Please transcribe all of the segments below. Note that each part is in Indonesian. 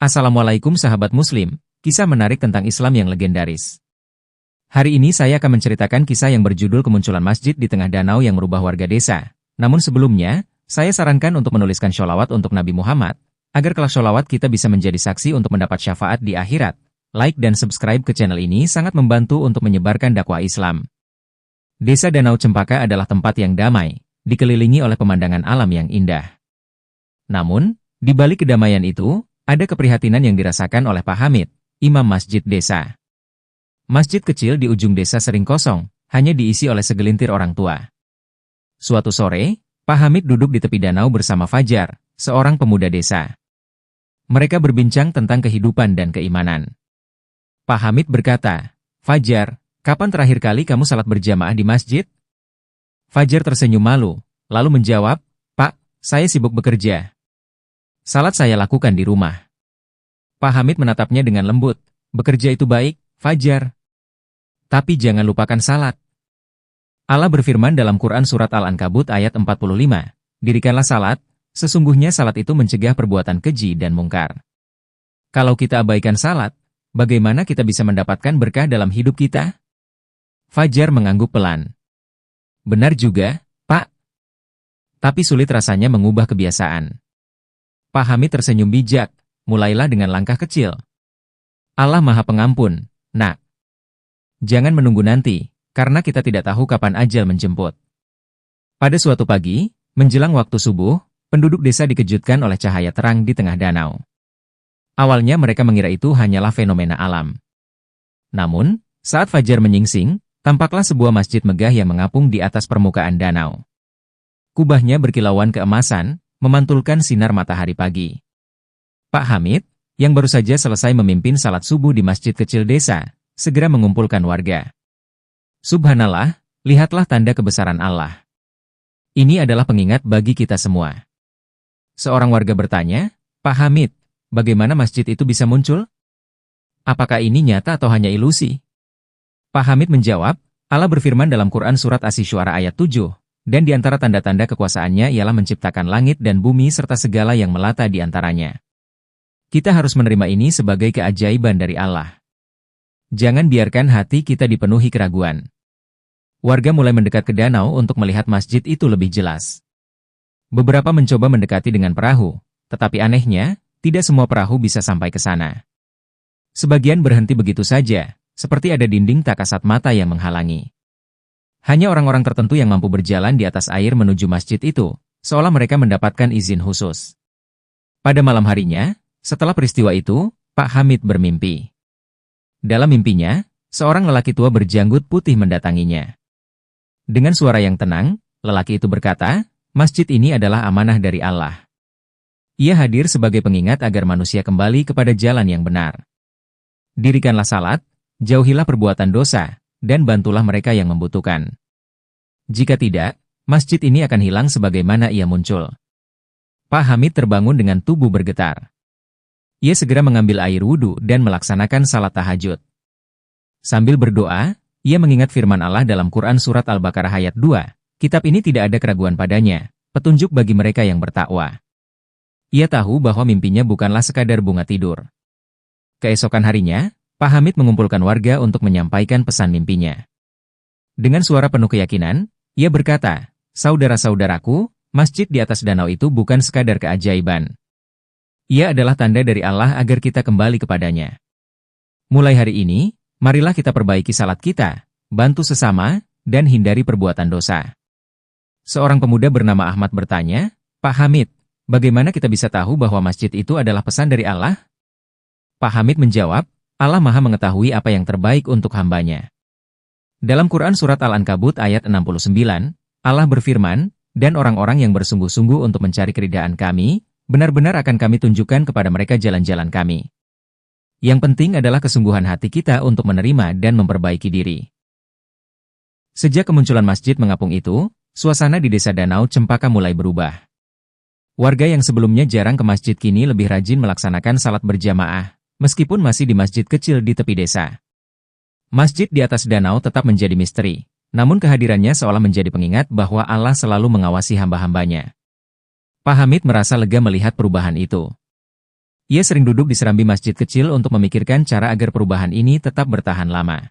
Assalamualaikum sahabat muslim, kisah menarik tentang Islam yang legendaris. Hari ini saya akan menceritakan kisah yang berjudul kemunculan masjid di tengah danau yang merubah warga desa. Namun sebelumnya, saya sarankan untuk menuliskan sholawat untuk Nabi Muhammad, agar kelak sholawat kita bisa menjadi saksi untuk mendapat syafaat di akhirat. Like dan subscribe ke channel ini sangat membantu untuk menyebarkan dakwah Islam. Desa Danau Cempaka adalah tempat yang damai, dikelilingi oleh pemandangan alam yang indah. Namun, di balik kedamaian itu, ada keprihatinan yang dirasakan oleh Pak Hamid, imam masjid desa. Masjid kecil di ujung desa sering kosong, hanya diisi oleh segelintir orang tua. Suatu sore, Pak Hamid duduk di tepi danau bersama Fajar, seorang pemuda desa. Mereka berbincang tentang kehidupan dan keimanan. Pak Hamid berkata, "Fajar, kapan terakhir kali kamu salat berjamaah di masjid?" Fajar tersenyum malu, lalu menjawab, "Pak, saya sibuk bekerja. Salat saya lakukan di rumah." Pak Hamid menatapnya dengan lembut. "Bekerja itu baik, Fajar. Tapi jangan lupakan salat. Allah berfirman dalam Quran Surat Al-Ankabut ayat 45, "Dirikanlah salat, sesungguhnya salat itu mencegah perbuatan keji dan mungkar." Kalau kita abaikan salat, bagaimana kita bisa mendapatkan berkah dalam hidup kita? Fajar mengangguk pelan. "Benar juga, Pak. Tapi sulit rasanya mengubah kebiasaan." Pak Hamid tersenyum bijak, "Mulailah dengan langkah kecil. Allah Maha Pengampun, nak. Jangan menunggu nanti, karena kita tidak tahu kapan ajal menjemput." Pada suatu pagi, menjelang waktu subuh, penduduk desa dikejutkan oleh cahaya terang di tengah danau. Awalnya mereka mengira itu hanyalah fenomena alam. Namun, saat fajar menyingsing, tampaklah sebuah masjid megah yang mengapung di atas permukaan danau. Kubahnya berkilauan keemasan, memantulkan sinar matahari pagi. Pak Hamid, yang baru saja selesai memimpin salat subuh di masjid kecil desa, segera mengumpulkan warga. "Subhanallah, lihatlah tanda kebesaran Allah. Ini adalah pengingat bagi kita semua." Seorang warga bertanya, "Pak Hamid, bagaimana masjid itu bisa muncul? Apakah ini nyata atau hanya ilusi?" Pak Hamid menjawab, "Allah berfirman dalam Quran Surat Asy-Syu'ara ayat 7, dan di antara tanda-tanda kekuasaannya ialah menciptakan langit dan bumi serta segala yang melata di antaranya. Kita harus menerima ini sebagai keajaiban dari Allah. Jangan biarkan hati kita dipenuhi keraguan." Warga mulai mendekat ke danau untuk melihat masjid itu lebih jelas. Beberapa mencoba mendekati dengan perahu, tetapi anehnya, tidak semua perahu bisa sampai ke sana. Sebagian berhenti begitu saja, seperti ada dinding tak kasat mata yang menghalangi. Hanya orang-orang tertentu yang mampu berjalan di atas air menuju masjid itu, seolah mereka mendapatkan izin khusus. Pada malam harinya, setelah peristiwa itu, Pak Hamid bermimpi. Dalam mimpinya, seorang lelaki tua berjanggut putih mendatanginya. Dengan suara yang tenang, lelaki itu berkata, "Masjid ini adalah amanah dari Allah. Ia hadir sebagai pengingat agar manusia kembali kepada jalan yang benar. Dirikanlah salat, jauhilah perbuatan dosa, dan bantulah mereka yang membutuhkan. Jika tidak, masjid ini akan hilang sebagaimana ia muncul." Pak Hamid terbangun dengan tubuh bergetar. Ia segera mengambil air wudhu dan melaksanakan salat tahajud. Sambil berdoa, ia mengingat firman Allah dalam Quran Surat Al-Baqarah ayat 2, "Kitab ini tidak ada keraguan padanya, petunjuk bagi mereka yang bertakwa." Ia tahu bahwa mimpinya bukanlah sekadar bunga tidur. Keesokan harinya, Pak Hamid mengumpulkan warga untuk menyampaikan pesan mimpinya. Dengan suara penuh keyakinan, ia berkata, "Saudara-saudaraku, masjid di atas danau itu bukan sekadar keajaiban. Ia adalah tanda dari Allah agar kita kembali kepadanya. Mulai hari ini, marilah kita perbaiki salat kita, bantu sesama, dan hindari perbuatan dosa." Seorang pemuda bernama Ahmad bertanya, "Pak Hamid, bagaimana kita bisa tahu bahwa masjid itu adalah pesan dari Allah?" Pak Hamid menjawab, "Allah Maha mengetahui apa yang terbaik untuk hambanya." Dalam Quran Surat Al-Ankabut ayat 69, Allah berfirman, "Dan orang-orang yang bersungguh-sungguh untuk mencari keridhaan kami, benar-benar akan kami tunjukkan kepada mereka jalan-jalan kami." Yang penting adalah kesungguhan hati kita untuk menerima dan memperbaiki diri. Sejak kemunculan masjid mengapung itu, suasana di desa Danau Cempaka mulai berubah. Warga yang sebelumnya jarang ke masjid kini lebih rajin melaksanakan salat berjamaah, meskipun masih di masjid kecil di tepi desa. Masjid di atas danau tetap menjadi misteri, namun kehadirannya seolah menjadi pengingat bahwa Allah selalu mengawasi hamba-hambanya. Pak Hamid merasa lega melihat perubahan itu. Ia sering duduk di serambi masjid kecil untuk memikirkan cara agar perubahan ini tetap bertahan lama.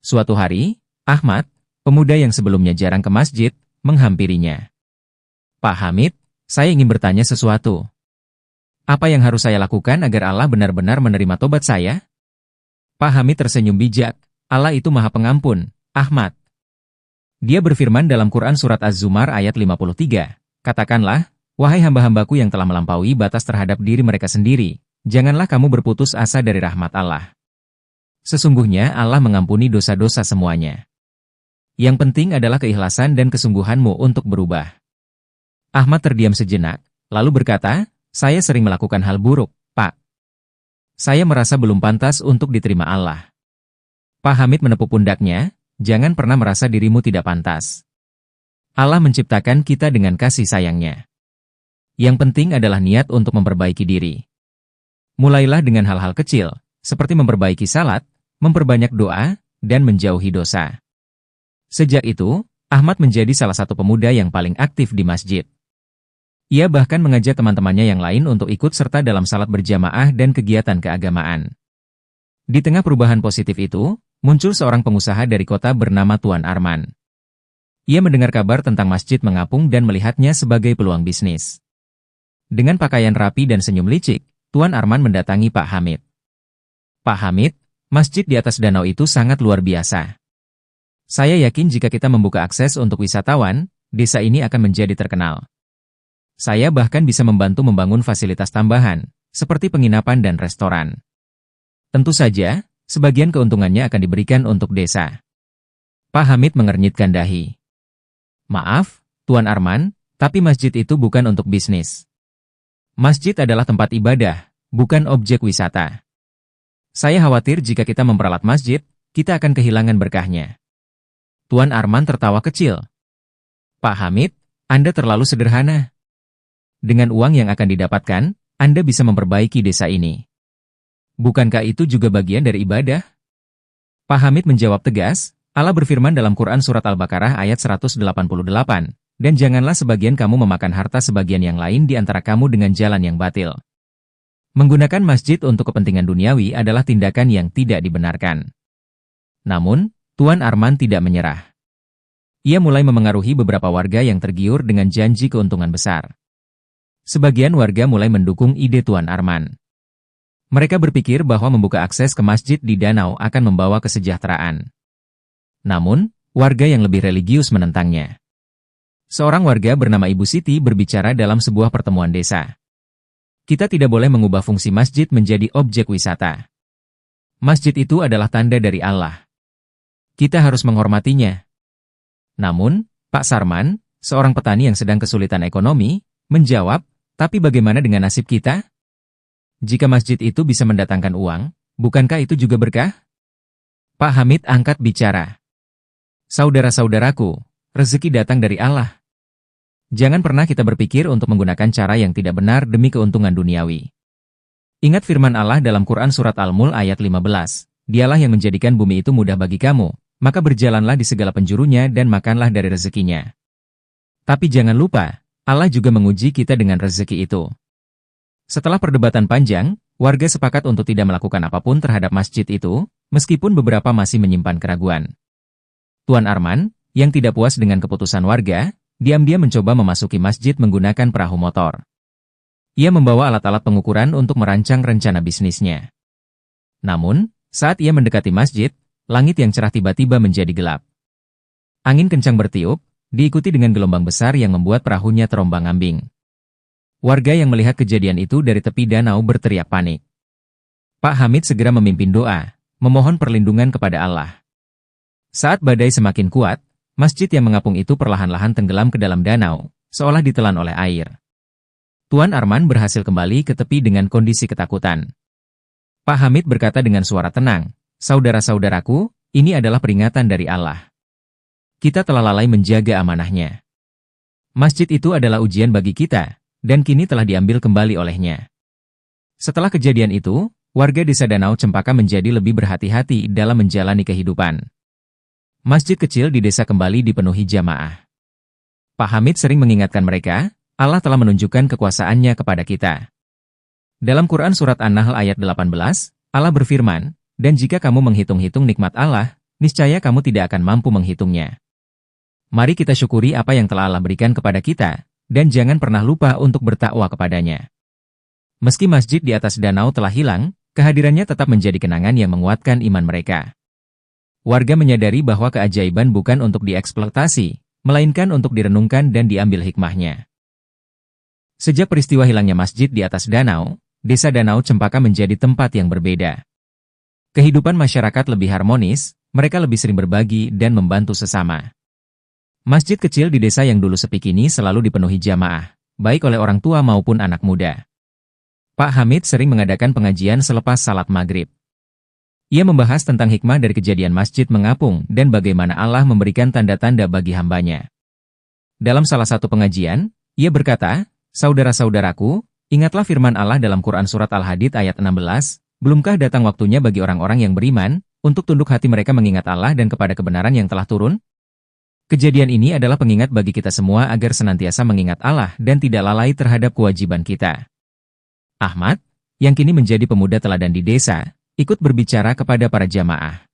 Suatu hari, Ahmad, pemuda yang sebelumnya jarang ke masjid, menghampirinya. "Pak Hamid, saya ingin bertanya sesuatu. Apa yang harus saya lakukan agar Allah benar-benar menerima tobat saya?" Pak Hamid tersenyum bijak. "Allah itu Maha Pengampun, Ahmad. Dia berfirman dalam Quran Surat Az-Zumar ayat 53, katakanlah, wahai hamba-hambaku yang telah melampaui batas terhadap diri mereka sendiri, janganlah kamu berputus asa dari rahmat Allah. Sesungguhnya Allah mengampuni dosa-dosa semuanya. Yang penting adalah keikhlasan dan kesungguhanmu untuk berubah." Ahmad terdiam sejenak, lalu berkata, "Saya sering melakukan hal buruk, Pak. Saya merasa belum pantas untuk diterima Allah." Pak Hamid menepuk pundaknya, "Jangan pernah merasa dirimu tidak pantas. Allah menciptakan kita dengan kasih sayangnya. Yang penting adalah niat untuk memperbaiki diri. Mulailah dengan hal-hal kecil, seperti memperbaiki salat, memperbanyak doa, dan menjauhi dosa." Sejak itu, Ahmad menjadi salah satu pemuda yang paling aktif di masjid. Ia bahkan mengajak teman-temannya yang lain untuk ikut serta dalam salat berjamaah dan kegiatan keagamaan. Di tengah perubahan positif itu, muncul seorang pengusaha dari kota bernama Tuan Arman. Ia mendengar kabar tentang masjid mengapung dan melihatnya sebagai peluang bisnis. Dengan pakaian rapi dan senyum licik, Tuan Arman mendatangi Pak Hamid. "Pak Hamid, masjid di atas danau itu sangat luar biasa. Saya yakin jika kita membuka akses untuk wisatawan, desa ini akan menjadi terkenal. Saya bahkan bisa membantu membangun fasilitas tambahan, seperti penginapan dan restoran. Tentu saja, sebagian keuntungannya akan diberikan untuk desa." Pak Hamid mengernyitkan dahi. "Maaf, Tuan Arman, tapi masjid itu bukan untuk bisnis. Masjid adalah tempat ibadah, bukan objek wisata. Saya khawatir jika kita memperalat masjid, kita akan kehilangan berkahnya." Tuan Arman tertawa kecil. "Pak Hamid, Anda terlalu sederhana. Dengan uang yang akan didapatkan, Anda bisa memperbaiki desa ini. Bukankah itu juga bagian dari ibadah?" Pak Hamid menjawab tegas, "Allah berfirman dalam Quran Surat Al-Baqarah ayat 188, dan janganlah sebagian kamu memakan harta sebagian yang lain di antara kamu dengan jalan yang batil. Menggunakan masjid untuk kepentingan duniawi adalah tindakan yang tidak dibenarkan." Namun, Tuan Arman tidak menyerah. Ia mulai memengaruhi beberapa warga yang tergiur dengan janji keuntungan besar. Sebagian warga mulai mendukung ide Tuan Arman. Mereka berpikir bahwa membuka akses ke masjid di danau akan membawa kesejahteraan. Namun, warga yang lebih religius menentangnya. Seorang warga bernama Ibu Siti berbicara dalam sebuah pertemuan desa. "Kita tidak boleh mengubah fungsi masjid menjadi objek wisata. Masjid itu adalah tanda dari Allah. Kita harus menghormatinya." Namun, Pak Sarman, seorang petani yang sedang kesulitan ekonomi, menjawab, "Tapi bagaimana dengan nasib kita? Jika masjid itu bisa mendatangkan uang, bukankah itu juga berkah?" Pak Hamid angkat bicara. "Saudara-saudaraku, rezeki datang dari Allah. Jangan pernah kita berpikir untuk menggunakan cara yang tidak benar demi keuntungan duniawi. Ingat firman Allah dalam Quran Surat Al-Mulk ayat 15, Dialah yang menjadikan bumi itu mudah bagi kamu, maka berjalanlah di segala penjurunya dan makanlah dari rezekinya. Tapi jangan lupa, Allah juga menguji kita dengan rezeki itu." Setelah perdebatan panjang, warga sepakat untuk tidak melakukan apapun terhadap masjid itu, meskipun beberapa masih menyimpan keraguan. Tuan Arman, yang tidak puas dengan keputusan warga, diam-diam mencoba memasuki masjid menggunakan perahu motor. Ia membawa alat-alat pengukuran untuk merancang rencana bisnisnya. Namun, saat ia mendekati masjid, langit yang cerah tiba-tiba menjadi gelap. Angin kencang bertiup, diikuti dengan gelombang besar yang membuat perahunya terombang-ambing. Warga yang melihat kejadian itu dari tepi danau berteriak panik. Pak Hamid segera memimpin doa, memohon perlindungan kepada Allah. Saat badai semakin kuat, masjid yang mengapung itu perlahan-lahan tenggelam ke dalam danau, seolah ditelan oleh air. Tuan Arman berhasil kembali ke tepi dengan kondisi ketakutan. Pak Hamid berkata dengan suara tenang, "Saudara-saudaraku, ini adalah peringatan dari Allah. Kita telah lalai menjaga amanahnya. Masjid itu adalah ujian bagi kita, dan kini telah diambil kembali olehnya." Setelah kejadian itu, warga desa Danau Cempaka menjadi lebih berhati-hati dalam menjalani kehidupan. Masjid kecil di desa kembali dipenuhi jamaah. Pak Hamid sering mengingatkan mereka, Allah telah menunjukkan kekuasaannya kepada kita. Dalam Quran Surat An-Nahl ayat 18, Allah berfirman, "Dan jika kamu menghitung-hitung nikmat Allah, niscaya kamu tidak akan mampu menghitungnya." Mari kita syukuri apa yang telah Allah berikan kepada kita, dan jangan pernah lupa untuk bertakwa kepadanya. Meski masjid di atas danau telah hilang, kehadirannya tetap menjadi kenangan yang menguatkan iman mereka. Warga menyadari bahwa keajaiban bukan untuk dieksploitasi, melainkan untuk direnungkan dan diambil hikmahnya. Sejak peristiwa hilangnya masjid di atas danau, Desa Danau Cempaka menjadi tempat yang berbeda. Kehidupan masyarakat lebih harmonis, mereka lebih sering berbagi dan membantu sesama. Masjid kecil di desa yang dulu sepi kini selalu dipenuhi jamaah, baik oleh orang tua maupun anak muda. Pak Hamid sering mengadakan pengajian selepas salat maghrib. Ia membahas tentang hikmah dari kejadian masjid mengapung dan bagaimana Allah memberikan tanda-tanda bagi hambanya. Dalam salah satu pengajian, ia berkata, "Saudara-saudaraku, ingatlah firman Allah dalam Quran Surat Al-Hadid ayat 16, belumkah datang waktunya bagi orang-orang yang beriman, untuk tunduk hati mereka mengingat Allah dan kepada kebenaran yang telah turun?" Kejadian ini adalah pengingat bagi kita semua agar senantiasa mengingat Allah dan tidak lalai terhadap kewajiban kita. Ahmad, yang kini menjadi pemuda teladan di desa, ikut berbicara kepada para jamaah.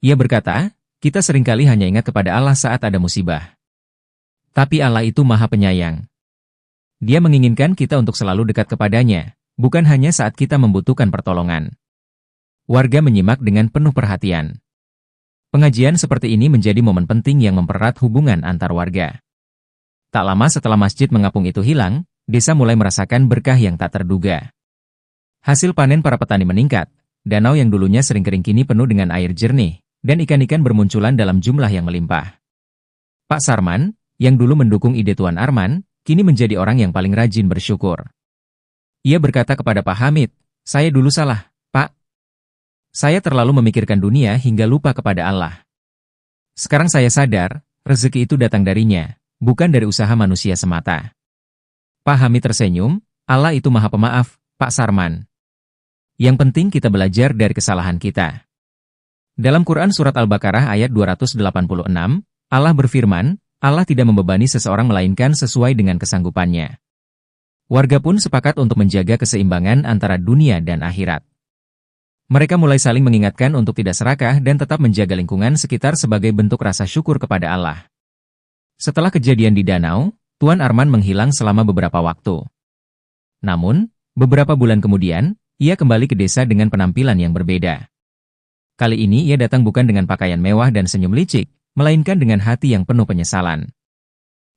Ia berkata, "Kita seringkali hanya ingat kepada Allah saat ada musibah. Tapi Allah itu Maha Penyayang. Dia menginginkan kita untuk selalu dekat kepadanya, bukan hanya saat kita membutuhkan pertolongan." Warga menyimak dengan penuh perhatian. Pengajian seperti ini menjadi momen penting yang mempererat hubungan antar warga. Tak lama setelah masjid mengapung itu hilang, desa mulai merasakan berkah yang tak terduga. Hasil panen para petani meningkat, danau yang dulunya sering kering kini penuh dengan air jernih, dan ikan-ikan bermunculan dalam jumlah yang melimpah. Pak Sarman, yang dulu mendukung ide Tuan Arman, kini menjadi orang yang paling rajin bersyukur. Ia berkata kepada Pak Hamid, "Saya dulu salah, Pak. Saya terlalu memikirkan dunia hingga lupa kepada Allah. Sekarang saya sadar, rezeki itu datang darinya, bukan dari usaha manusia semata." Pak Hamid tersenyum, "Allah itu Maha Pemaaf, Pak Sarman. Yang penting kita belajar dari kesalahan kita." Dalam Quran Surat Al-Baqarah ayat 286, Allah berfirman, "Allah tidak membebani seseorang melainkan sesuai dengan kesanggupannya." Warga pun sepakat untuk menjaga keseimbangan antara dunia dan akhirat. Mereka mulai saling mengingatkan untuk tidak serakah dan tetap menjaga lingkungan sekitar sebagai bentuk rasa syukur kepada Allah. Setelah kejadian di danau, Tuan Arman menghilang selama beberapa waktu. Namun, beberapa bulan kemudian, ia kembali ke desa dengan penampilan yang berbeda. Kali ini ia datang bukan dengan pakaian mewah dan senyum licik, melainkan dengan hati yang penuh penyesalan.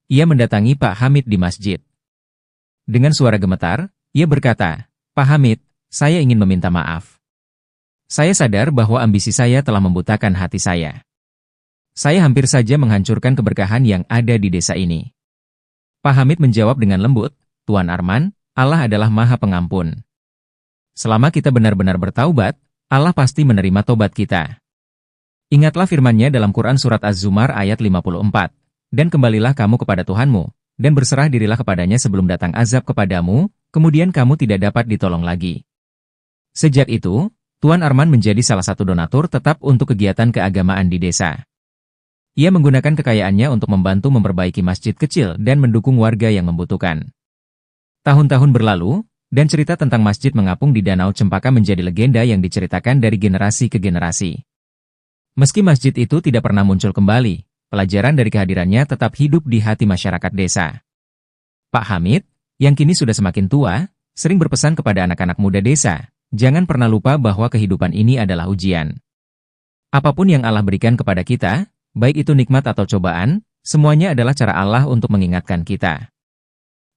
Ia mendatangi Pak Hamid di masjid. Dengan suara gemetar, ia berkata, "Pak Hamid, saya ingin meminta maaf. Saya sadar bahwa ambisi saya telah membutakan hati saya. Saya hampir saja menghancurkan keberkahan yang ada di desa ini." Pak Hamid menjawab dengan lembut, "Tuan Arman, Allah adalah Maha Pengampun. Selama kita benar-benar bertaubat, Allah pasti menerima tobat kita. Ingatlah firman-Nya dalam Quran Surat Az-Zumar ayat 54, dan kembalilah kamu kepada Tuhanmu, dan berserah dirilah kepadanya sebelum datang azab kepadamu, kemudian kamu tidak dapat ditolong lagi." Sejak itu, Tuan Arman menjadi salah satu donatur tetap untuk kegiatan keagamaan di desa. Ia menggunakan kekayaannya untuk membantu memperbaiki masjid kecil dan mendukung warga yang membutuhkan. Tahun-tahun berlalu, dan cerita tentang masjid mengapung di Danau Cempaka menjadi legenda yang diceritakan dari generasi ke generasi. Meski masjid itu tidak pernah muncul kembali, pelajaran dari kehadirannya tetap hidup di hati masyarakat desa. Pak Hamid, yang kini sudah semakin tua, sering berpesan kepada anak-anak muda desa, jangan pernah lupa bahwa kehidupan ini adalah ujian. Apapun yang Allah berikan kepada kita, baik itu nikmat atau cobaan, semuanya adalah cara Allah untuk mengingatkan kita.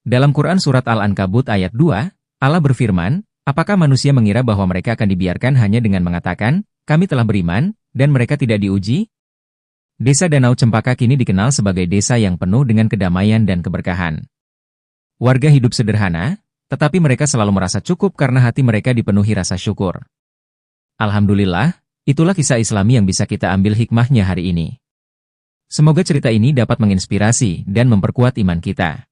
Dalam Quran Surat Al-Ankabut ayat 2, Allah berfirman, "Apakah manusia mengira bahwa mereka akan dibiarkan hanya dengan mengatakan, 'Kami telah beriman,' dan mereka tidak diuji?" Desa Danau Cempaka kini dikenal sebagai desa yang penuh dengan kedamaian dan keberkahan. Warga hidup sederhana, tetapi mereka selalu merasa cukup karena hati mereka dipenuhi rasa syukur. Alhamdulillah, itulah kisah Islami yang bisa kita ambil hikmahnya hari ini. Semoga cerita ini dapat menginspirasi dan memperkuat iman kita.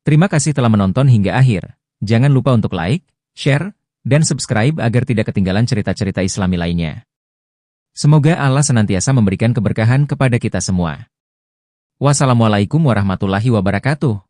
Terima kasih telah menonton hingga akhir. Jangan lupa untuk like, share, dan subscribe agar tidak ketinggalan cerita-cerita Islami lainnya. Semoga Allah senantiasa memberikan keberkahan kepada kita semua. Wassalamualaikum warahmatullahi wabarakatuh.